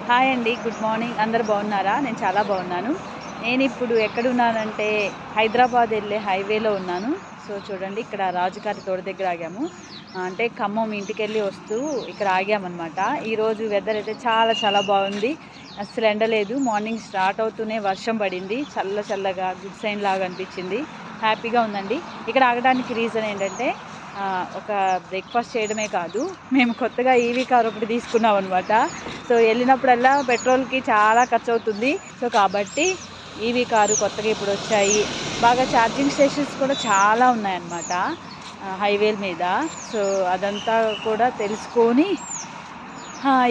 Hi అండి. Good morning. అందరూ బాగున్నారా? నేను చాలా బాగున్నాను. నేనిప్పుడు ఎక్కడున్నానంటే హైదరాబాద్ వెళ్ళే హైవేలో ఉన్నాను. సో చూడండి, ఇక్కడ రాజుగారి తోట దగ్గర ఆగాము. అంటే ఖమ్మం ఇంటికెళ్ళి వస్తూ ఇక్కడ ఆగామన్నమాట. ఈరోజు వెదర్ అయితే చాలా చాలా బాగుంది. అస్సలు ఎండ లేదు. మార్నింగ్ స్టార్ట్ అవుతూనే వర్షం పడింది. చల్లగా గుడ్ సైన్ లాగా అనిపించింది. హ్యాపీగా ఉందండి. ఇక్కడ ఆగడానికి రీజన్ ఏంటంటే ఒక బ్రేక్‌ఫాస్ట్ చేయడమే కాదు, మేము కొత్తగా ఈవీ కార్ ఒకటి తీసుకున్నాం అనమాట. సో వెళ్ళినప్పుడల్లా పెట్రోల్‌కి చాలా ఖర్చవుతుంది. సో కాబట్టి ఈవీ కారు కొత్తగా ఇప్పుడు వచ్చాయి. బాగా ఛార్జింగ్ స్టేషన్స్ కూడా చాలా ఉన్నాయన్నమాట హైవేల మీద. సో అదంతా కూడా తెలుసుకొని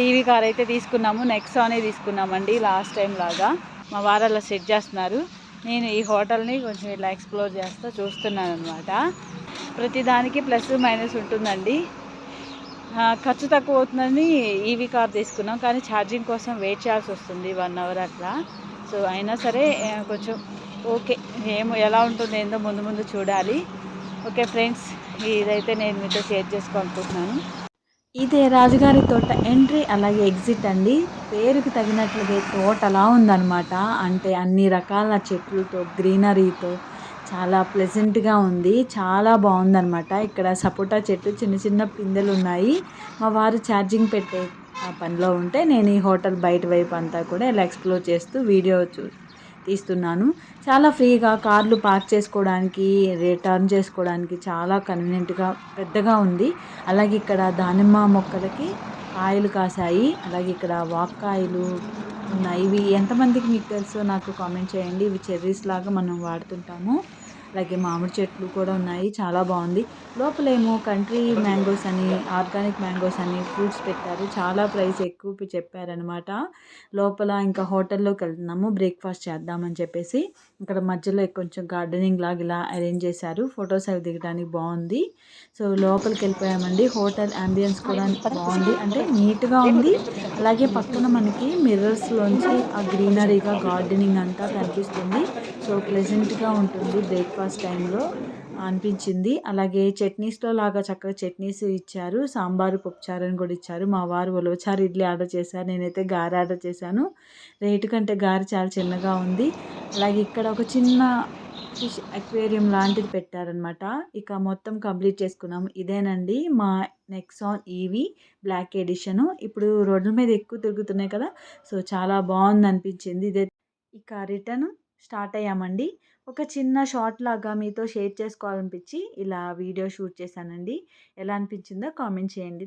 ఈవీ కార్ అయితే తీసుకున్నాము. నెక్సానే తీసుకున్నామండి లాస్ట్ టైం లాగా. మా వారు అలా సెట్ చేస్తున్నారు. నేను ఈ హోటల్ని కొంచెం ఇలా ఎక్స్ప్లోర్ చేస్తూ చూస్తున్నాను అనమాట. ప్రతిదానికి ప్లస్ మైనస్ ఉంటుందండి. ఖర్చు తక్కువ అవుతుందని ఈవీ కార్ తీసుకున్నాం, కానీ ఛార్జింగ్ కోసం వెయిట్ చేయాల్సి వస్తుంది 1 అవర్ అట్లా. సో అయినా సరే కొంచెం ఓకే. ఏమో ఎలా ఉంటుందో ఏందో ముందు ముందు చూడాలి. ఓకే ఫ్రెండ్స్, ఇదైతే నేను మీతో షేర్ చేసుకోవాలనుకుంటున్నాను. ఇదే రాజుగారి తోట ఎంట్రీ, అలాగే ఎగ్జిట్ అండి. పేరుకి తగినట్లుగా తోటలా ఉందన్నమాట. అంటే అన్ని రకాల చెట్లతో, గ్రీనరీతో చాలా ప్లెజెంట్‌గా ఉంది. చాలా బాగుందన్నమాట. ఇక్కడ సపోటా చెట్టు చిన్న చిన్న పిందెలున్నాయి. మా వారు ఛార్జింగ్ పెట్టే పనిలో ఉంటే నేను ఈ హోటల్ బయట వైపు అంతా కూడా ఇలా ఎక్స్‌ప్లోర్ చేస్తూ వీడియో తీస్తున్నాను. చాలా ఫ్రీగా కార్లు పార్క్ చేసుకోవడానికి, టర్న్ చేసుకోవడానికి చాలా కన్వీనియంట్‌గా పెద్దగా ఉంది. అలాగే ఇక్కడ దానిమ్మ మొక్కలకి కాయలు కాసాయి. అలాగే ఇక్కడ వాక్కాయలు ఉన్నాయి. ఇవి ఎంతమందికి మీకు తెలుసో నాకు కామెంట్ చేయండి. ఇవి చెర్రీస్ లాగా మనం వాడుతుంటాము. అలాగే మామిడి చెట్లు కూడా ఉన్నాయి. చాలా బాగుంది. లోపలేమో కంట్రీ మ్యాంగోస్ అని, ఆర్గానిక్ మ్యాంగోస్ అని ఫ్రూట్స్ పెట్టారు. చాలా ప్రైస్ ఎక్కువ చెప్పారనమాట. లోపల ఇంకా హోటల్లోకి వెళ్తున్నాము బ్రేక్ఫాస్ట్ చేద్దామని చెప్పేసి. ఇక్కడ మధ్యలో కొంచెం గార్డెనింగ్ లాగా ఇలా అరేంజ్ చేశారు. ఫొటోస్ అవి దిగడానికి బాగుంది. సో లోపలికి వెళ్ళిపోయామండి. హోటల్ అంబియన్స్ కూడా బాగుంది. అంటే నీట్గా ఉంది. అలాగే పక్కన మనకి మిర్రర్స్లోంచి ఆ గ్రీనరీగా గార్డెనింగ్ అంతా కనిపిస్తుంది. సో ప్లెజెంట్గా ఉంటుంది బ్రేక్ఫాస్ట్ టైంలో అనిపించింది. అలాగే చట్నీస్‌లో లాగా చక్కగా చట్నీస్ ఇచ్చారు. సాంబారు, పప్పుచారని కూడా ఇచ్చారు. మా వారు ఉలవచారు, ఇడ్లీ ఆర్డర్ చేశారు. నేనైతే గారె ఆర్డర్ చేశాను. రేటు కంటే గారె చాలా చిన్నగా ఉంది. అలాగే ఇక్కడ ఒక చిన్న ఫిష్ అక్వేరియం లాంటిది పెట్టారనమాట. ఇక మొత్తం కంప్లీట్ చేసుకున్నాము. ఇదేనండి మా నెక్సాన్ ఈవీ బ్లాక్ ఎడిషను. ఇప్పుడు రోడ్ల మీద ఎక్కువ తిరుగుతున్నాయి కదా! సో చాలా బాగుందనిపించింది. ఇక రిటర్న్ స్టార్ట్ అయ్యామండి. ఒక చిన్న షార్ట్ లాగా మీతో షేర్ చేసుకోవాలనిపించి ఇలా వీడియో షూట్ చేశానండి. ఎలా అనిపించిందో కామెంట్ చేయండి.